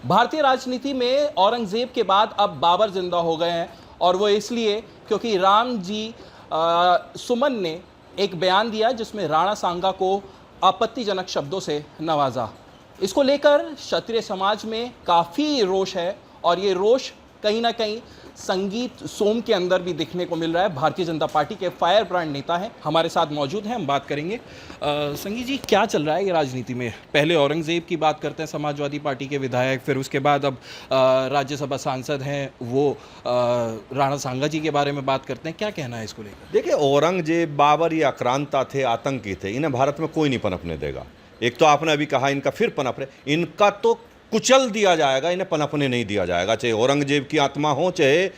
भारतीय राजनीति में औरंगजेब के बाद अब बाबर जिंदा हो गए हैं, और वो इसलिए क्योंकि राम जी सुमन ने एक बयान दिया जिसमें राणा सांगा को आपत्तिजनक शब्दों से नवाजा। इसको लेकर क्षत्रिय समाज में काफ़ी रोष है, और ये रोष कहीं ना कहीं संगीत सोम के अंदर भी दिखने को मिल रहा है। भारतीय जनता पार्टी के फायर ब्रांड नेता हैं, हमारे साथ मौजूद हैं, हम बात करेंगे। संगीत जी, क्या चल रहा है ये राजनीति में? पहले औरंगजेब की बात करते हैं, समाजवादी पार्टी के विधायक, फिर उसके बाद अब राज्यसभा सांसद हैं वो राणा सांगा जी के बारे में बात करते हैं। क्या कहना है इसको लेकर? देखिए, औरंगजेब, बाबर ये आक्रांता थे, आतंकी थे, इन्हें भारत में कोई नहीं पनपने देगा। एक तो आपने अभी कहा इनका फिर पनप रहे, इनका तो कुचल दिया जाएगा, इन्हें पनपने नहीं दिया जाएगा, चाहे औरंगजेब की आत्मा हो चाहे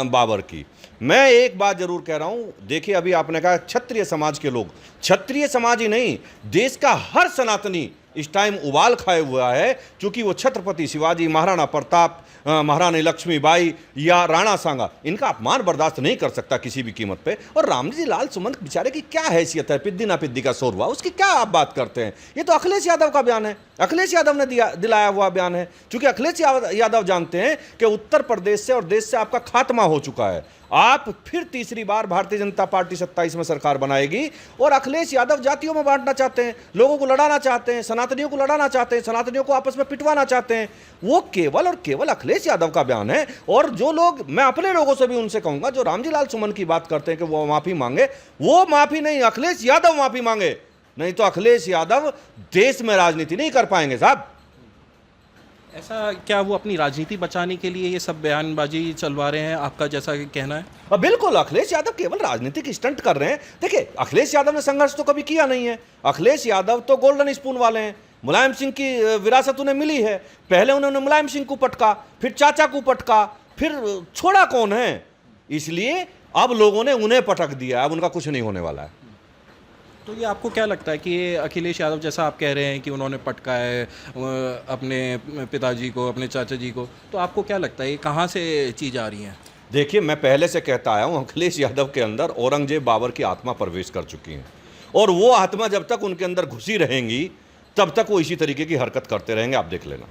बाबर की। मैं एक बात जरूर कह रहा हूं, देखिए अभी आपने कहा क्षत्रिय समाज के लोग, क्षत्रिय समाज ही नहीं, देश का हर सनातनी इस टाइम उबाल खाए हुआ है, क्योंकि वो छत्रपति शिवाजी, महाराणा प्रताप, महारानी लक्ष्मीबाई या राणा सांगा, इनका अपमान बर्दाश्त नहीं कर सकता किसी भी कीमत पे। और रामजी लाल सुमन बेचारे की क्या हैसियत है, पिद्दी ना पिद्दी का शोर हुआ, उसकी क्या आप बात करते हैं? ये तो अखिलेश यादव का बयान है, अखिलेश यादव ने दिलाया हुआ बयान है, क्योंकि अखिलेश यादव जानते हैं कि उत्तर प्रदेश से और देश से आपका खात्मा हो चुका है। आप फिर तीसरी बार भारतीय जनता पार्टी 27 में सरकार बनाएगी, और अखिलेश यादव जातियों में बांटना चाहते हैं, लोगों को लड़ाना चाहते हैं, सनातनियों को लड़ाना चाहते हैं, सनातनियों को आपस में पिटवाना चाहते हैं। वो केवल और केवल अखिलेश यादव का बयान है। और जो लोग, मैं अपने लोगों से भी उनसे कहूंगा, जो रामजी लाल सुमन की बात करते हैं कि वो माफी मांगे, वो माफी नहीं, अखिलेश यादव माफी मांगे, नहीं तो अखिलेश यादव देश में राजनीति नहीं कर पाएंगे साहब। ऐसा क्या वो अपनी राजनीति बचाने के लिए ये सब बयानबाजी चलवा रहे हैं, आपका जैसा कहना है? बिल्कुल, अखिलेश यादव केवल राजनीतिक स्टंट कर रहे हैं। देखिए, अखिलेश यादव ने संघर्ष तो कभी किया नहीं है। अखिलेश यादव तो गोल्डन स्पून वाले हैं, मुलायम सिंह की विरासत उन्हें मिली है। पहले उन्होंने मुलायम सिंह को पटका, फिर चाचा को पटका, फिर छोड़ा कौन है? इसलिए अब लोगों ने उन्हें पटक दिया, अब उनका कुछ नहीं होने वाला है। तो ये आपको क्या लगता है कि ये अखिलेश यादव, जैसा आप कह रहे हैं कि उन्होंने पटका है अपने पिताजी को, अपने चाचा जी को, तो आपको क्या लगता है ये कहाँ से चीज़ आ रही है? देखिए, मैं पहले से कहता आया हूँ, अखिलेश यादव के अंदर औरंगजेब, बाबर की आत्मा प्रवेश कर चुकी है, और वो आत्मा जब तक उनके अंदर घुसी रहेंगी तब तक वो इसी तरीके की हरकत करते रहेंगे, आप देख लेना।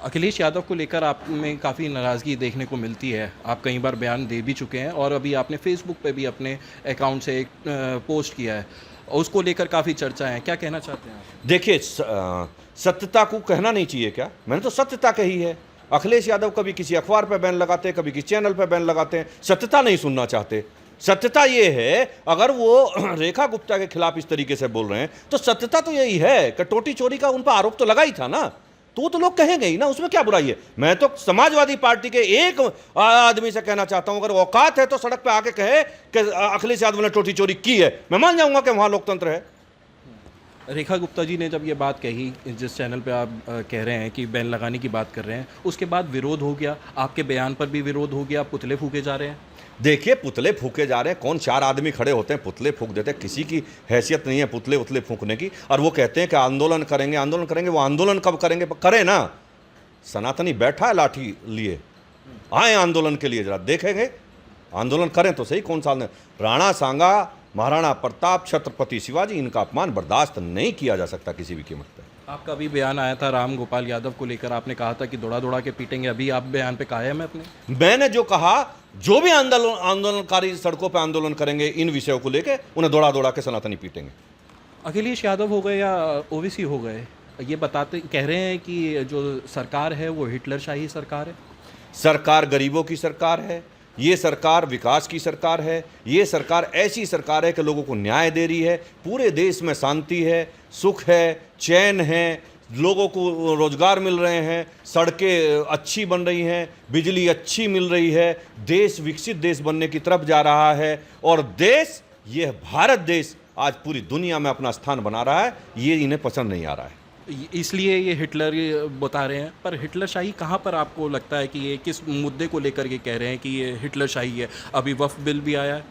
अखिलेश यादव को लेकर आप में काफ़ी नाराज़गी देखने को मिलती है, आप कई बार बयान दे भी चुके हैं, और अभी आपने फेसबुक पे भी अपने अकाउंट से एक पोस्ट किया है, उसको लेकर काफ़ी चर्चा है, क्या कहना चाहते हैं आप? देखिए, सत्यता को कहना नहीं चाहिए क्या? मैंने तो सत्यता कही है। अखिलेश यादव कभी किसी अखबार पर बैन लगाते हैं, कभी किसी चैनल पर बैन लगाते हैं, सत्यता नहीं सुनना चाहते। सत्यता ये है, अगर वो रेखा गुप्ता के खिलाफ इस तरीके से बोल रहे हैं तो सत्यता तो यही है कि टोटी चोरी का उन पर आरोप तो लगा ही था ना, तो वो तो लोग कहेंगे ही ना, उसमें क्या बुराई है? मैं तो समाजवादी पार्टी के एक आदमी से कहना चाहता हूं, अगर औकात है तो सड़क पे आके कहे कि अखिलेश यादव ने टोटी चोरी की है, मैं मान जाऊंगा कि वहां लोकतंत्र है। रेखा गुप्ता जी ने जब ये बात कही, जिस चैनल पे आप कह रहे हैं कि बैन लगाने की बात कर रहे हैं, उसके बाद विरोध हो गया, आपके बयान पर भी विरोध हो गया, पुतले फूके जा रहे हैं। देखिए, पुतले फूके जा रहे हैं, कौन चार आदमी खड़े होते हैं पुतले फूक देते हैं? किसी की हैसियत नहीं है पुतले उतले फूकने की। और वो कहते हैं कि आंदोलन करेंगे, आंदोलन करेंगे। वो आंदोलन कब करेंगे? करें ना, सनातनी बैठा है लाठी लिए, आए आंदोलन के लिए, जरा देखेंगे, आंदोलन करें तो सही। कौन सा राणा सांगा, महाराणा प्रताप, छत्रपति शिवाजी, इनका अपमान बर्दाश्त नहीं किया जा सकता किसी भी कीमत पर। आपका भी बयान आया था राम गोपाल यादव को लेकर, आपने कहा था कि दौड़ा दौड़ा के पीटेंगे, अभी आप बयान पे कायम है अपने? मैंने जो कहा, जो भी आंदोलनकारी सड़कों पर आंदोलन करेंगे इन विषयों को लेकर, उन्हें दौड़ा दौड़ा के सनातनी पीटेंगे। अखिलेश यादव हो गए या ओवैसी हो गए, ये बताते कह रहे हैं कि जो सरकार है वो हिटलरशाही सरकार है। सरकार गरीबों की सरकार है, ये सरकार विकास की सरकार है, ये सरकार ऐसी सरकार है कि लोगों को न्याय दे रही है, पूरे देश में शांति है, सुख है, चैन है, लोगों को रोजगार मिल रहे हैं, सड़कें अच्छी बन रही हैं, बिजली अच्छी मिल रही है, देश विकसित देश बनने की तरफ जा रहा है। और देश, ये भारत देश आज पूरी दुनिया में अपना स्थान बना रहा है, ये इन्हें पसंद नहीं आ रहा है, इसलिए ये हिटलर बता रहे हैं। पर हिटलरशाही कहाँ पर आपको लगता है कि ये किस मुद्दे को लेकर के कह रहे हैं कि ये हिटलरशाही है? अभी वक्फ बिल भी आया है,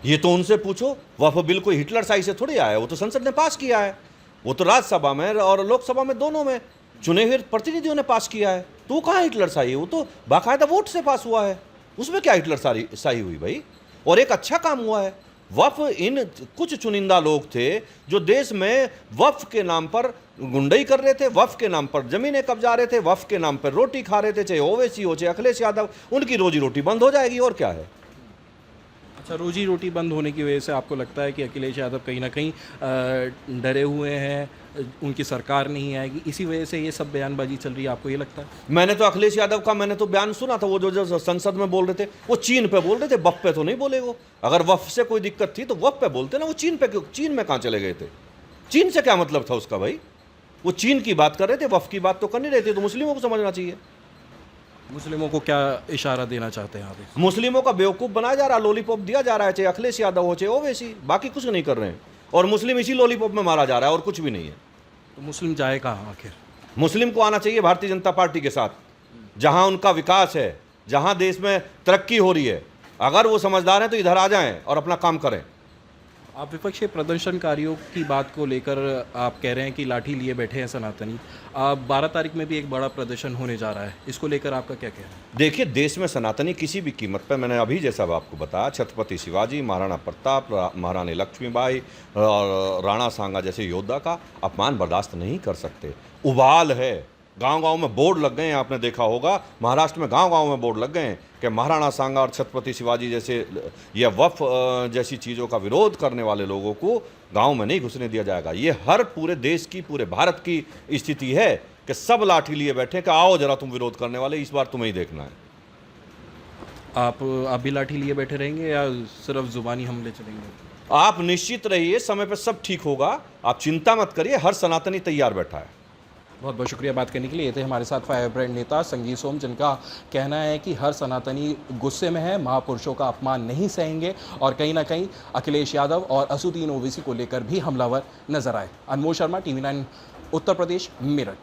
ये तो उनसे पूछो। वक्फ बिल कोई हिटलरशाही से थोड़ी आया है, वो तो संसद ने पास किया है, वो तो राज्यसभा में और लोकसभा में दोनों में चुने हुए प्रतिनिधियों ने पास किया है, तो वो कहाँ हिटलरशाही है? वो तो बाकायदा वोट से पास हुआ है, उसमें क्या हिटलरशाही हुई भाई? और एक अच्छा काम हुआ है, वफ इन कुछ चुनिंदा लोग थे जो देश में वफ के नाम पर गुंडई कर रहे थे, वफ के नाम पर जमीनें कब्जा रहे थे, वफ के नाम पर रोटी खा रहे थे, चाहे ओवैसी हो चाहे अखिलेश यादव। उनकी रोजी रोटी बंद हो जाएगी और क्या है। अच्छा, रोजी रोटी बंद होने की वजह से आपको लगता है कि अखिलेश यादव कहीं ना कहीं डरे हुए हैं, उनकी सरकार नहीं आएगी, इसी वजह से ये सब बयानबाजी चल रही है, आपको ये लगता है? मैंने तो अखिलेश यादव का मैंने तो बयान सुना था, वो जो संसद में बोल रहे थे वो चीन पे बोल रहे थे, वफ पे तो नहीं बोले। वो अगर वफ से कोई दिक्कत थी तो वफ पे बोलते ना, वो चीन पे क्यों, चीन में कहाँ चले गए थे? चीन से क्या मतलब था उसका भाई? वो चीन की बात कर रहे थे, वफ की बात तो कर नहीं रहे थे। तो मुस्लिमों को समझना चाहिए। मुस्लिमों को क्या इशारा देना चाहते हैं आप? मुस्लिमों का बेवकूफ़ बनाया जा रहा है, लॉलीपॉप दिया जा रहा है, चाहे अखिलेश यादव हो चाहे ओवैसी, बाकी कुछ नहीं कर रहे हैं। और मुस्लिम इसी लॉलीपॉप में मारा जा रहा है और कुछ भी नहीं है। तो मुस्लिम जाए कहाँ आखिर? मुस्लिम को आना चाहिए भारतीय जनता पार्टी के साथ, जहां उनका विकास है, जहां देश में तरक्की हो रही है। अगर वो समझदार हैं तो इधर आ जाएं और अपना काम करें। आप विपक्षी प्रदर्शनकारियों की बात को लेकर आप कह रहे हैं कि लाठी लिए बैठे हैं सनातनी। 12 तारीख में भी एक बड़ा प्रदर्शन होने जा रहा है, इसको लेकर आपका क्या कहना है? देखिए, देश में सनातनी किसी भी कीमत पर, मैंने अभी जैसा आपको बताया, छत्रपति शिवाजी, महाराणा प्रताप, महारानी लक्ष्मीबाई और राणा सांगा जैसे योद्धा का अपमान बर्दाश्त नहीं कर सकते। उबाल है, गांव-गांव में बोर्ड लग गए हैं, आपने देखा होगा महाराष्ट्र में गांव-गांव में बोर्ड लग गए हैं कि महाराणा सांगा और छत्रपति शिवाजी जैसे या वफ जैसी चीज़ों का विरोध करने वाले लोगों को गांव में नहीं घुसने दिया जाएगा। ये हर पूरे देश की, पूरे भारत की स्थिति है कि सब लाठी लिए बैठे कि आओ जरा तुम विरोध करने वाले, इस बार तुम्हें ही देखना है। आप भी लाठी लिए बैठे रहेंगे या सिर्फ जुबानी हमले चलेंगे? आप निश्चित रहिए, समय पर सब ठीक होगा, आप चिंता मत करिए, हर सनातनी तैयार बैठा है। बहुत बहुत शुक्रिया बात करने के लिए। ये थे हमारे साथ फायर ब्रांड नेता संगीत सोम, जिनका कहना है कि हर सनातनी गुस्से में है, महापुरुषों का अपमान नहीं सहेंगे और कहीं ना कहीं अखिलेश यादव और असुद्दीन ओवैसी को लेकर भी हमलावर नजर आए। अनमोल शर्मा, TV9 उत्तर प्रदेश, मेरठ।